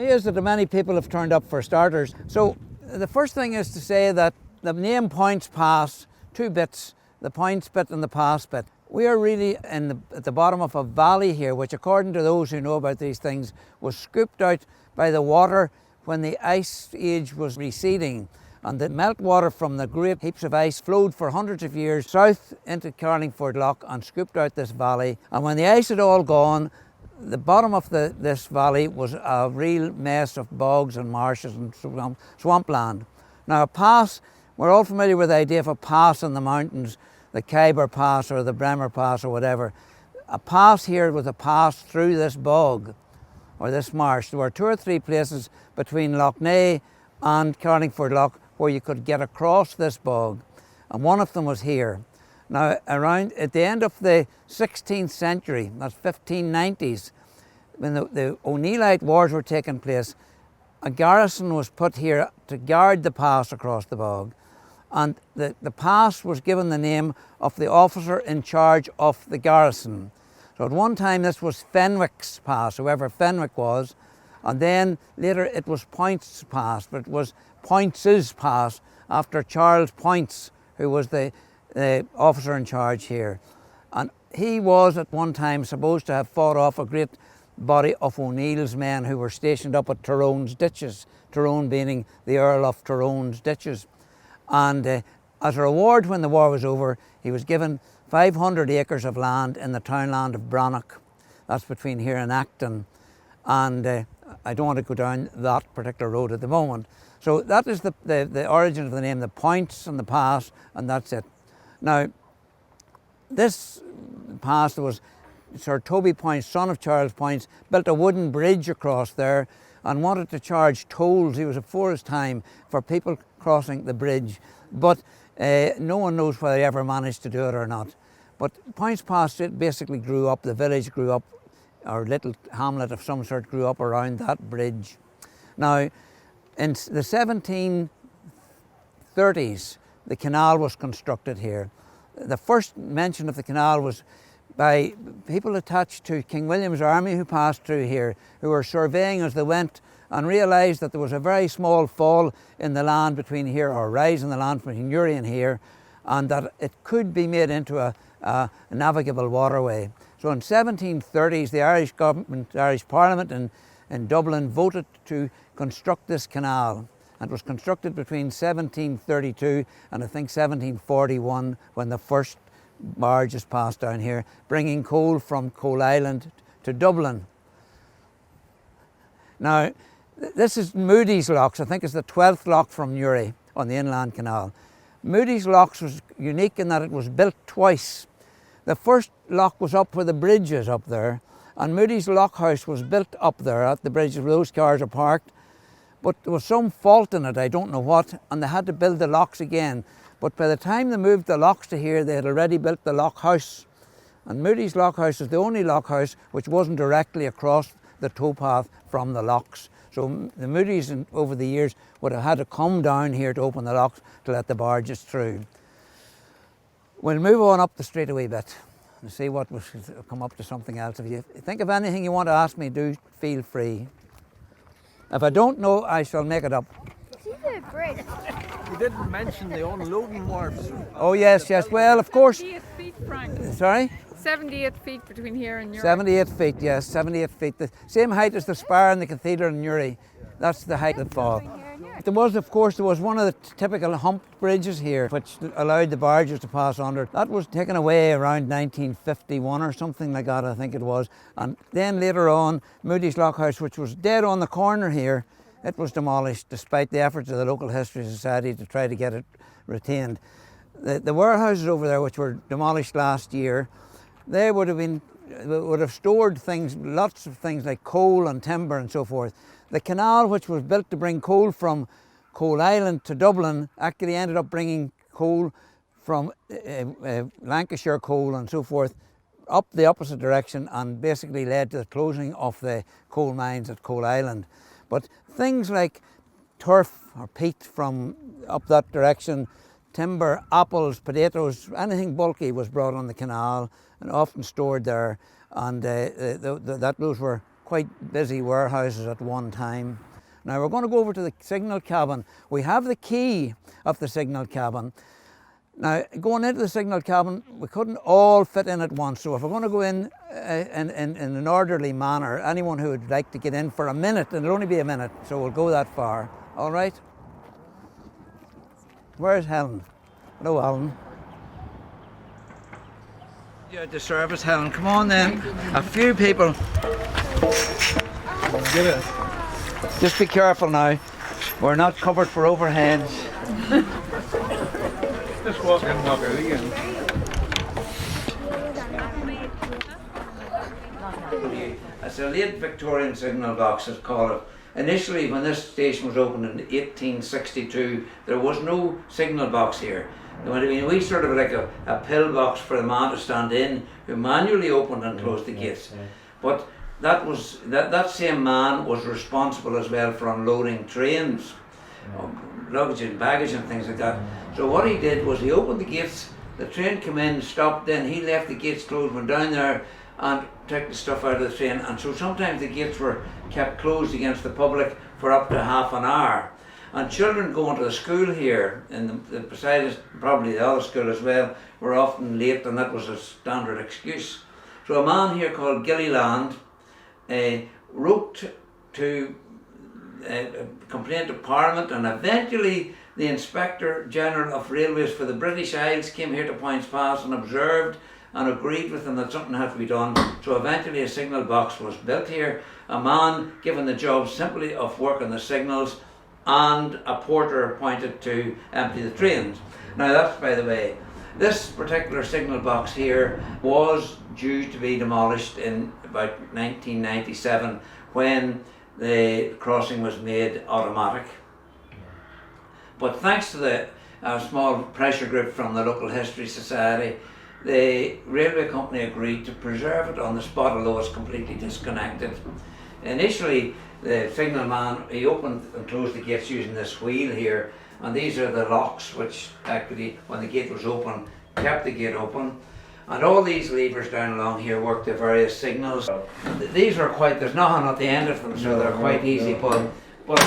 is that many people have turned up for starters. So the first thing is to say that the name Poyntzpass, two bits, the Poynts bit and the Pass bit. We are really at the bottom of a valley here, which according to those who know about these things, was scooped out by the water when the ice age was receding. And the meltwater from the great heaps of ice flowed for hundreds of years south into Carlingford Lough and scooped out this valley. And when the ice had all gone, the bottom of this valley was a real mess of bogs and marshes and swampland. Now a pass, we're all familiar with the idea of a pass in the mountains, the Kyber Pass or the Bremer Pass or whatever. A pass here was a pass through this bog or this marsh. There were 2 or 3 places between Lough Neagh and Carlingford Lough where you could get across this bog, and one of them was here. Now around at the end of the 16th century, that's 1590s, when the O'Neillite wars were taking place, a garrison was put here to guard the pass across the bog. And the pass was given the name of the officer in charge of the garrison. So at one time this was Fenwick's Pass, whoever Fenwick was, and then later it was Poyntzpass, but it was Poyntz's Pass after Charles Poynts, who was the officer in charge here. And he was at one time supposed to have fought off a great body of O'Neill's men who were stationed up at Tyrone's ditches, Tyrone being the Earl of Tyrone's ditches. And as a reward when the war was over, he was given 500 acres of land in the townland of Brannock. That's between here and Acton. And I don't want to go down that particular road at the moment. So that is the origin of the name, the Poynts and the Pass, and that's it. Now, this pass was Sir Toby Poynts, son of Charles Poynts, built a wooden bridge across there and wanted to charge tolls. He was before his time for people crossing the bridge, but no one knows whether he ever managed to do it or not. But Poyntzpass, it basically grew up, the village grew up, or little hamlet of some sort grew up around that bridge. Now, in the 1730s, the canal was constructed here. The first mention of the canal was by people attached to King William's army who passed through here, who were surveying as they went and realised that there was a very small fall in the land between here, or rise in the land between Newry and here, and that it could be made into a navigable waterway. So in 1730s, the Irish government, the Irish Parliament in Dublin voted to construct this canal. And it was constructed between 1732 and I think 1741 when the first barges passed down here, bringing coal from Coal Island to Dublin. Now, this is Moody's Locks. I think it's the 12th lock from Newry on the Inland Canal. Moody's Locks was unique in that it was built twice. The first lock was up where the bridge is up there, and Moody's Lock House was built up there at the bridge where those cars are parked. But there was some fault in it, I don't know what, and they had to build the locks again. But by the time they moved the locks to here, they had already built the lock house. And Moody's Lock House is the only lock house which wasn't directly across the towpath from the locks. So the Moody's over the years would have had to come down here to open the locks to let the barges through. We'll move on up the street a wee bit and see what will come up to something else. If you think of anything you want to ask me, do feel free. If I don't know, I shall make it up. See the bridge? You didn't mention the unloading wharves. Oh yes, yes. Well, of course. 78 feet, Frank. Sorry? 78 feet between here and Newry. 78 feet, yes, 78 feet. The same height as the spire in the cathedral in Newry. That's the height of the fall. There was, of course, there was one of the typical hump bridges here which allowed the barges to pass under. That was taken away around 1951 or something like that, I think it was. And then later on, Moody's Lock House, which was dead on the corner here, it was demolished despite the efforts of the local History Society to try to get it retained. The warehouses over there, which were demolished last year, they would have stored things, lots of things like coal and timber and so forth. The canal, which was built to bring coal from Coal Island to Dublin, actually ended up bringing coal from Lancashire coal and so forth up the opposite direction, and basically led to the closing of the coal mines at Coal Island. But things like turf or peat from up that direction, timber, apples, potatoes, anything bulky was brought on the canal and often stored there, and those were quite busy warehouses at one time. Now we're going to go over to the signal cabin. We have the key of the signal cabin. Now, going into the signal cabin, we couldn't all fit in at once. So if we're going to go in an orderly manner, anyone who would like to get in for a minute, and it'll only be a minute, so we'll go that far. All right? Where's Helen? Hello, Helen. You're at the service, Helen. Come on then. A few people. Get it. Just be careful now. We're not covered for overheads. Just walk in and knock out again. It's a late Victorian signal box, it's called. Initially, when this station was opened in 1862, there was no signal box here. We sort of like a pillbox for the man to stand in, who manually opened and closed the gates. But that same man was responsible as well for unloading trains, luggage and baggage and things like that. So what he did was he opened the gates, the train came in, stopped, then he left the gates closed, went down there and took the stuff out of the train. And so sometimes the gates were kept closed against the public for up to half an hour. And children going to the school here, and beside us, probably the other school as well, were often late, and that was a standard excuse. So a man here called Gilliland wrote to complain to Parliament, and eventually the Inspector General of Railways for the British Isles came here to Poyntzpass and observed and agreed with them that something had to be done. So eventually a signal box was built here, a man given the job simply of working the signals, and a porter appointed to empty the trains. Now that's by the way. This particular signal box here was due to be demolished in about 1997 when the crossing was made automatic. But thanks to the small pressure group from the local history society, the railway company agreed to preserve it on the spot, although it's completely disconnected. Initially, the signalman, he opened and closed the gates using this wheel here, and these are the locks which actually, when the gate was open, kept the gate open. And all these levers down along here work the various signals. These are quite, there's nothing at the end of them, so they're quite easy pulled. But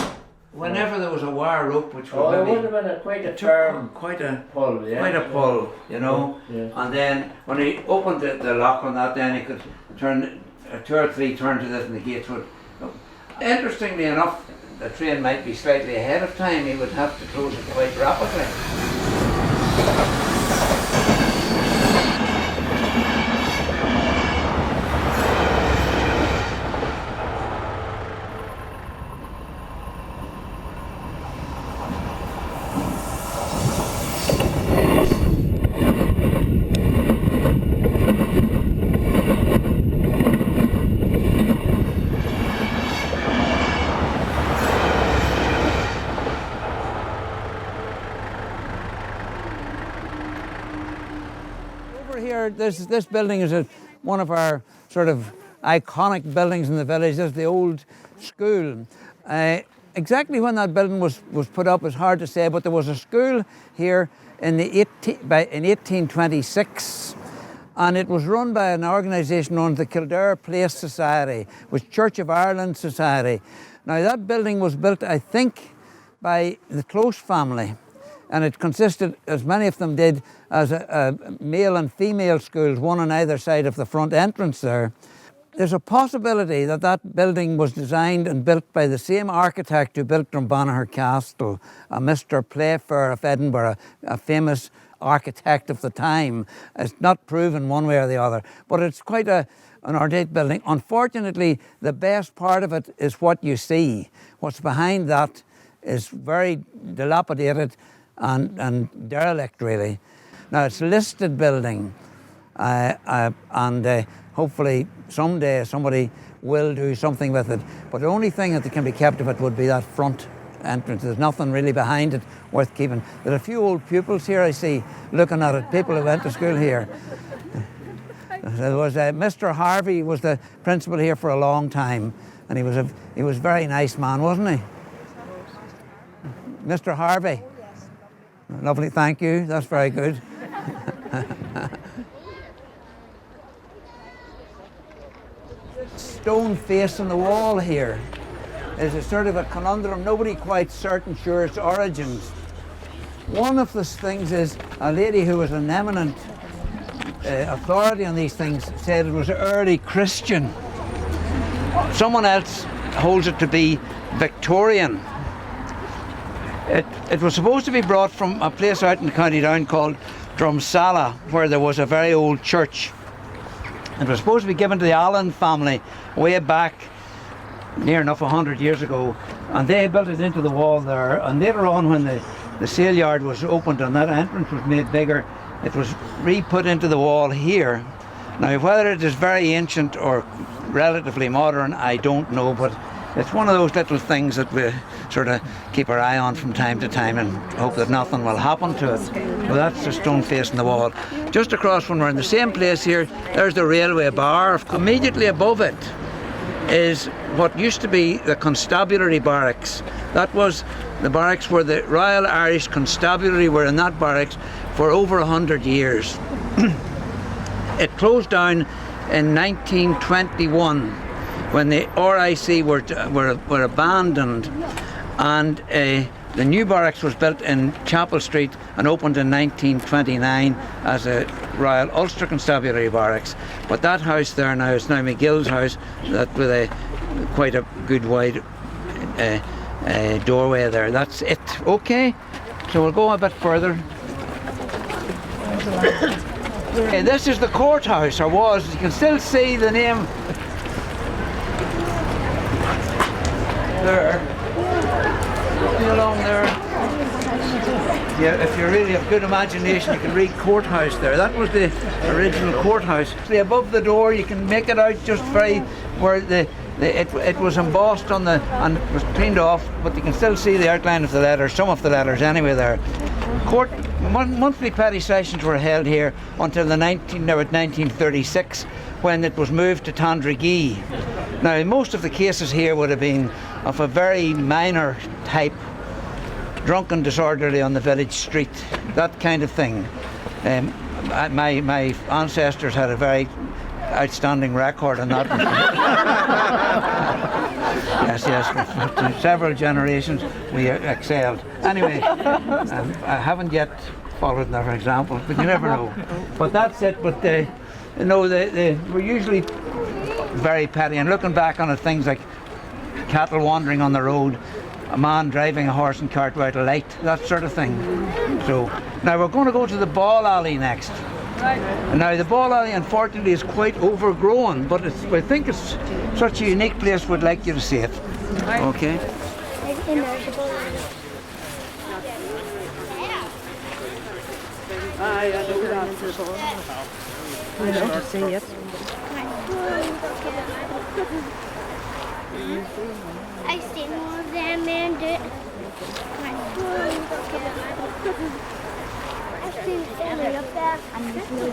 whenever there was a wire rope, which was it would have been quite a firm quite a pull, yeah. quite a pull, you know. Yeah. And then when he opened the lock on that, then he could turn 2 or 3 turns to this, and the gates would. Interestingly enough, the train might be slightly ahead of time. He would have to close it quite rapidly. Here, this building is one of our sort of iconic buildings in the village. This is the old school. Exactly when that building was put up is hard to say, but there was a school here in 1826, and it was run by an organisation known as the Kildare Place Society, was Church of Ireland Society. Now that building was built, I think, by the Close family. And it consisted, as many of them did, as a male and female schools, one on either side of the front entrance there. There's a possibility that that building was designed and built by the same architect who built Drumbanagher Castle, a Mr. Playfair of Edinburgh, a famous architect of the time. It's not proven one way or the other, but it's quite an ornate building. Unfortunately, the best part of it is what you see. What's behind that is very dilapidated and derelict, really. Now it's a listed building, and hopefully someday somebody will do something with it. But the only thing that can be kept of it would be that front entrance. There's nothing really behind it worth keeping. There are a few old pupils here I see looking at it, people who went to school here. There was Mr. Harvey was the principal here for a long time, and he was a very nice man, wasn't he? Mr. Harvey. Lovely, thank you. That's very good. stone face on the wall here is a sort of a conundrum. Nobody quite certain sure its origins. One of the things is a lady who was an eminent authority on these things said it was early Christian. Someone else holds it to be Victorian. It was supposed to be brought from a place out in County Down called Drumsalla, where there was a very old church. It was supposed to be given to the Allen family way back near enough 100 years ago, and they built it into the wall there, and later on when the sale yard was opened and that entrance was made bigger, it was re-put into the wall here. Now whether it is very ancient or relatively modern, I don't know, but it's one of those little things that we sort of keep our eye on from time to time and hope that nothing will happen to it. Well, that's the stone face in the wall. Just across when we're in the same place here, there's the railway bar. Immediately above it is what used to be the constabulary barracks. That was the barracks where the Royal Irish Constabulary were in that barracks for over 100 years. It closed down in 1921 when the RIC were abandoned, and the new barracks was built in Chapel Street and opened in 1929 as a Royal Ulster Constabulary Barracks. But that house there now is now McGill's house, that with quite a good wide doorway there. That's it. Okay, so we'll go a bit further. Okay, this is the courthouse, or was. You can still see the name there. See along there. Yeah, if you really have good imagination, you can read courthouse there. That was the original courthouse. See, above the door, you can make it out just very where it was embossed on the, and it was cleaned off, but you can still see the outline of the letters, some of the letters anyway there. Monthly petty sessions were held here until 1936, when it was moved to Tandragee. Now, most of the cases here would have been of a very minor type, drunken disorderly on the village street, that kind of thing. My ancestors had a very outstanding record on that. Yes, for several generations we excelled. Anyway, I haven't yet followed their example, but you never know. But that's it. But they were usually very petty, and looking back on it, things like cattle wandering on the road, a man driving a horse and cart without a light, that sort of thing. So now we're going to go to the ball alley next. Right. Now the ball alley unfortunately is quite overgrown, but I think it's such a unique place, we'd like you to see it. Right. Okay. I know to see it. I've seen more of them and do it. I've seen family up there. And there's no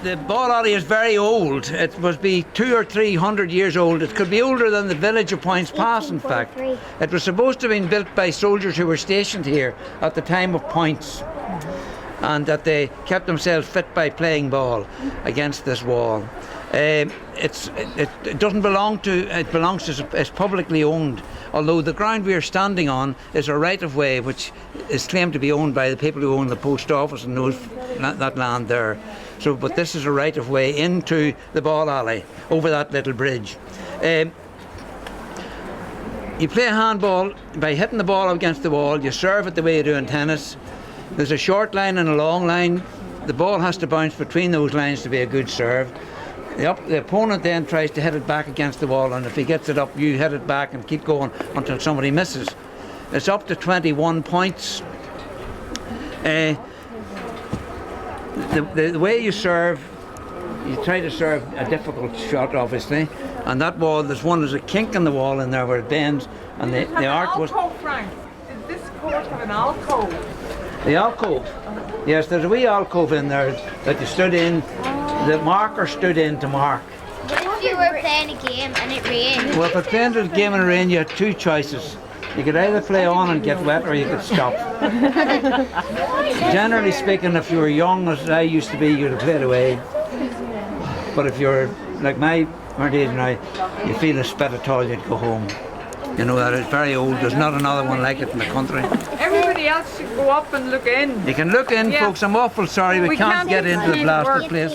The ball alley is very old. It must be 200 or 300 years old. It could be older than the village of Poyntzpass, in fact. It was supposed to have been built by soldiers who were stationed here at the time of Poynts, and that they kept themselves fit by playing ball against this wall. It doesn't belong to, it belongs to, it's publicly owned, although the ground we are standing on is a right of way which is claimed to be owned by the people who own the post office and that land there. So, but this is a right of way into the ball alley over that little bridge. You play handball by hitting the ball against the wall. You serve it the way you do in tennis. There's a short line and a long line. The ball has to bounce between those lines to be a good serve. The opponent then tries to hit it back against the wall, and if he gets it up, you hit it back and keep going until somebody misses. It's up to 21 points. The way you serve, you try to serve a difficult shot, obviously, and that wall, there's a kink in the wall in there where it bends, and the arc was... Frank? Did this court have an alcove? The alcove? Yes, there's a wee alcove in there that you stood in. The marker stood in to mark. What if you were playing a game and it rained? Well, if it playing a game in the rain, you had two choices. You could either play on and get wet, or you could stop. Generally speaking, if you were young, as I used to be, you'd have played away. But if you're like my current age now, you feel a spit at all, you'd go home. You know that it's very old. There's not another one like it in the country. Everybody else should go up and look in. You can look in, Yeah. folks. I'm awful sorry we can't get into the blasted place.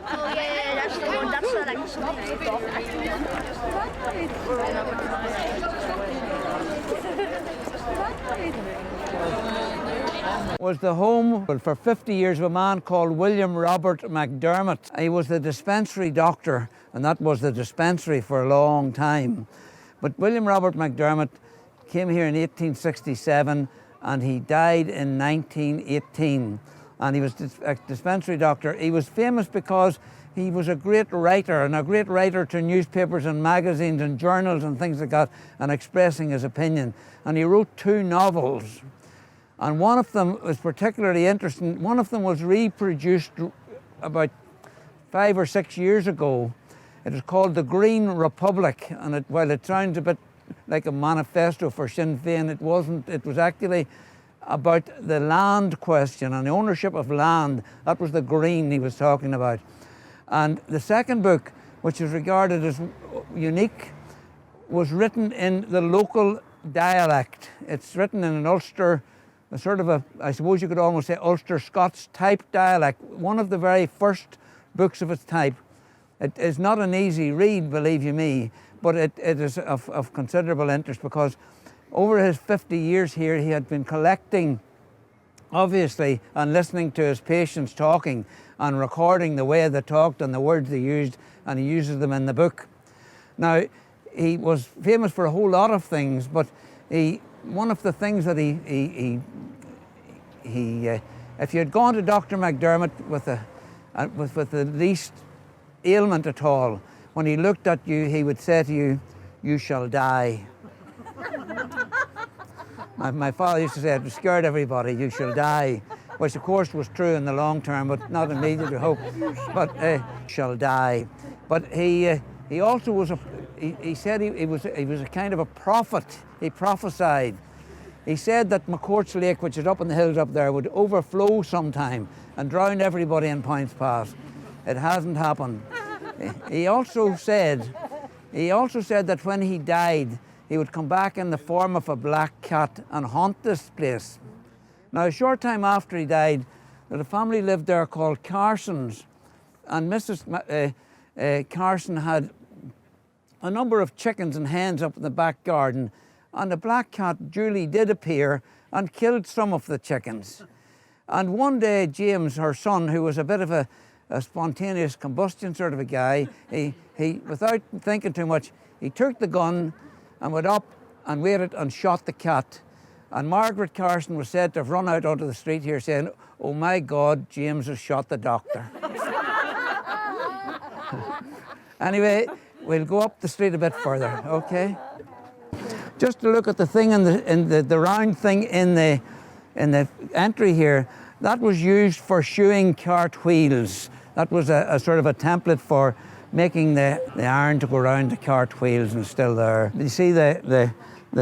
Oh yeah, that's the one. That's what I'm Was the home for 50 years of a man called William Robert McDermott. He was the dispensary doctor, and that was the dispensary for a long time. But William Robert McDermott came here in 1867 and he died in 1918. And he was a dispensary doctor. He was famous because he was a great writer, and a great writer to newspapers and magazines and journals and things like that, and expressing his opinion. And he wrote 2 novels. And one of them was particularly interesting. One of them was reproduced about 5 or 6 years ago. It was called The Green Republic, and while it sounds a bit like a manifesto for Sinn Féin, it wasn't. It was actually about the land question and the ownership of land. That was the green he was talking about. And the second book, which is regarded as unique, was written in the local dialect. It's written in an Ulster, a sort of I suppose you could almost say Ulster Scots type dialect, one of the very first books of its type. It is not an easy read, believe you me, but it is of considerable interest, because over his 50 years here, he had been collecting, obviously, and listening to his patients talking and recording the way they talked and the words they used, and he uses them in the book. Now, he was famous for a whole lot of things, but one of the things that if you had gone to Dr. McDermott with the least ailment at all, when he looked at you, he would say to you, "You shall die." My father used to say it scared everybody, "You shall die," which of course was true in the long term, but not immediately, I hope. But shall die. But he also was he said he was a kind of a prophet. He prophesied. He said that McCourt's Lake, which is up in the hills up there, would overflow sometime and drown everybody in Poyntzpass. It hasn't happened. He also said that when he died, he would come back in the form of a black cat and haunt this place. Now, a short time after he died, a family lived there called Carsons, and Mrs. Carson had a number of chickens and hens up in the back garden, and the black cat duly did appear and killed some of the chickens. And one day, James, her son, who was a bit of a spontaneous combustion sort of a guy, he without thinking too much, he took the gun and went up and waited and shot the cat. And Margaret Carson was said to have run out onto the street here saying, "Oh my God, James has shot the doctor." Anyway, we'll go up the street a bit further, okay? Just to look at the thing in the round thing in the entry here, that was used for shoeing cart wheels. That was a sort of a template for making the iron to go around the cart wheels, and still there. You see the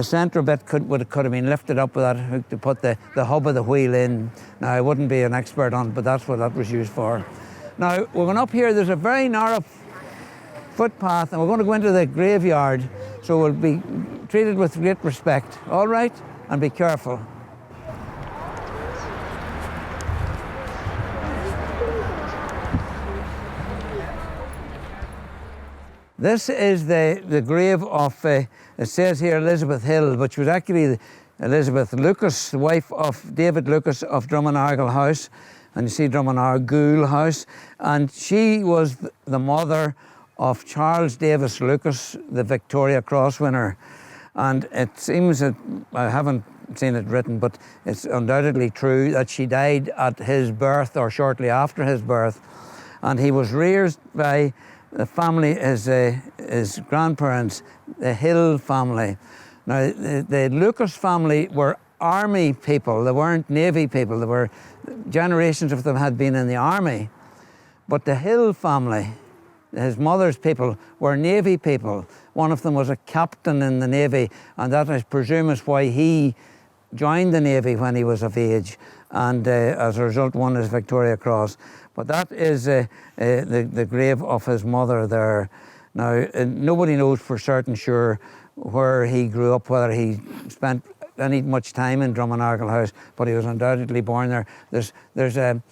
centre bit could have been lifted up with that hook to put the hub of the wheel in. Now, I wouldn't be an expert on it, but that's what that was used for. Now, we're going up here, there's a very narrow footpath, and we're going to go into the graveyard, so we'll be treated with great respect, all right? And be careful. This is the grave of, it says here, Elizabeth Hill, which was actually Elizabeth Lucas, the wife of David Lucas of Drummonargle House, and you see Drummonargle House, and she was the mother of Charles Davis Lucas, the Victoria Cross winner. And it seems that, I haven't seen it written, but it's undoubtedly true that she died at his birth or shortly after his birth. And he was reared by the family, his grandparents, the Hill family. Now, the Lucas family were army people. They weren't navy people. They were, generations of them had been in the army. But the Hill family, his mother's people, were navy people. One of them was a captain in the navy, and that, I presume, is why he joined the navy when he was of age, and as a result won his Victoria Cross. But that is the grave of his mother there. Now, nobody knows for certain sure where he grew up, whether he spent any much time in Drummonargle House, but he was undoubtedly born there. There's a,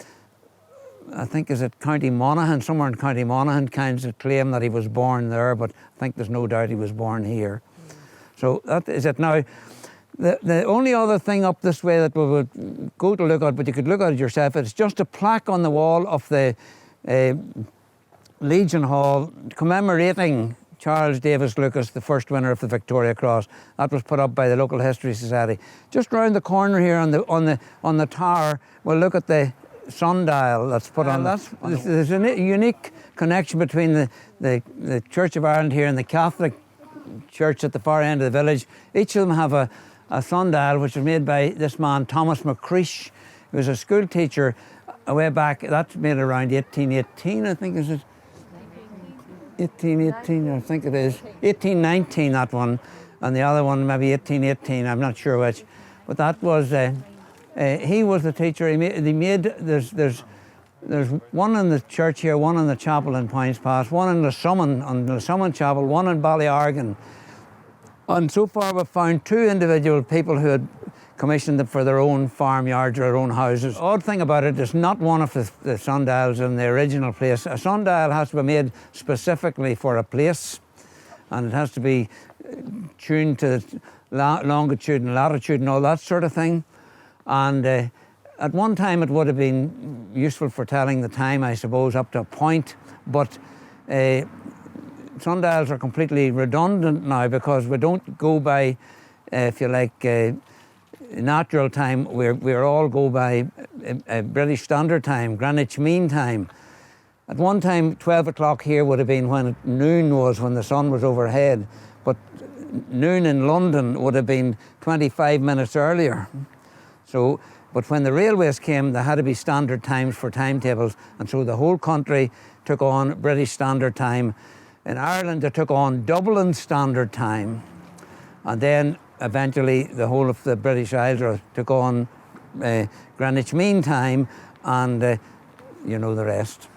I think, is it County Monaghan, somewhere in County Monaghan, kinds of claim that he was born there, but I think there's no doubt he was born here. So that is it. Now, the only other thing up this way that we would go to look at, but you could look at it yourself, it's just a plaque on the wall of the Legion Hall commemorating Charles Davis Lucas, the first winner of the Victoria Cross. That was put up by the local History Society. Just round the corner here on the tower, we'll look at the sundial that's put on. There's a unique connection between the Church of Ireland here and the Catholic Church at the far end of the village. Each of them have a sundial which was made by this man Thomas McCreish, who was a school teacher way back. That's made around 1818, I think, is it? 1818, I think it is. 1819, that one, and the other one maybe 1818, I'm not sure which. But that was, he was the teacher. He made there's one in the church here, one in the chapel in Poyntzpass, one in the Summon Chapel, one in Ballyargan. And so far we've found 2 individual people who had commissioned them for their own farmyards or their own houses. The odd thing about it is not one of the sundials in the original place. A sundial has to be made specifically for a place, and it has to be tuned to longitude and latitude and all that sort of thing. And at one time it would have been useful for telling the time, I suppose, up to a point, but sundials are completely redundant now because we don't go by, if you like, natural time. We're all go by British Standard Time, Greenwich Mean Time. At one time, 12 o'clock here would have been when noon was, when the sun was overhead, but noon in London would have been 25 minutes earlier. So, but when the railways came, there had to be standard times for timetables, and so the whole country took on British Standard Time. In Ireland, they took on Dublin Standard Time, and then eventually the whole of the British Isles took on Greenwich Mean Time, and you know the rest.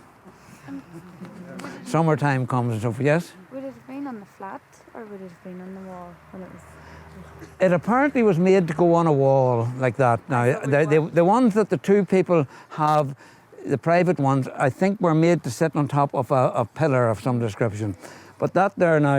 Summertime comes and so forth. Yes? Would it have been on the flat, or would it have been on the wall when it was? It apparently was made to go on a wall like that. Now, the ones that the 2 people have, the private ones, I think were made to sit on top of a pillar of some description. But that there now,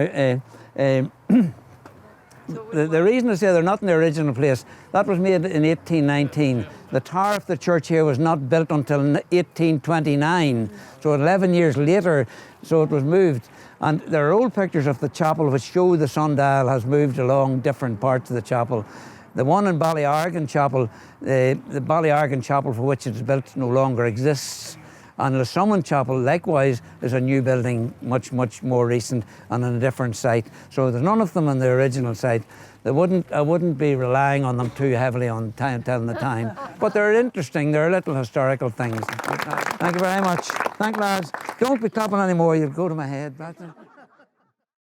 the reason I say they're not in the original place, that was made in 1819. The tower of the church here was not built until 1829, so 11 years later, so it was moved. And there are old pictures of the chapel which show the sundial has moved along different parts of the chapel. The one in Ballyargan Chapel, the Ballyargan Chapel for which it's built no longer exists. And the Summon Chapel, likewise, is a new building, much, much more recent and on a different site. So there's none of them on the original site. I wouldn't be relying on them too heavily on telling the time. But they're interesting, they're little historical things. Thank you very much. Thank you, lads. Don't be clapping anymore, you'll go to my head.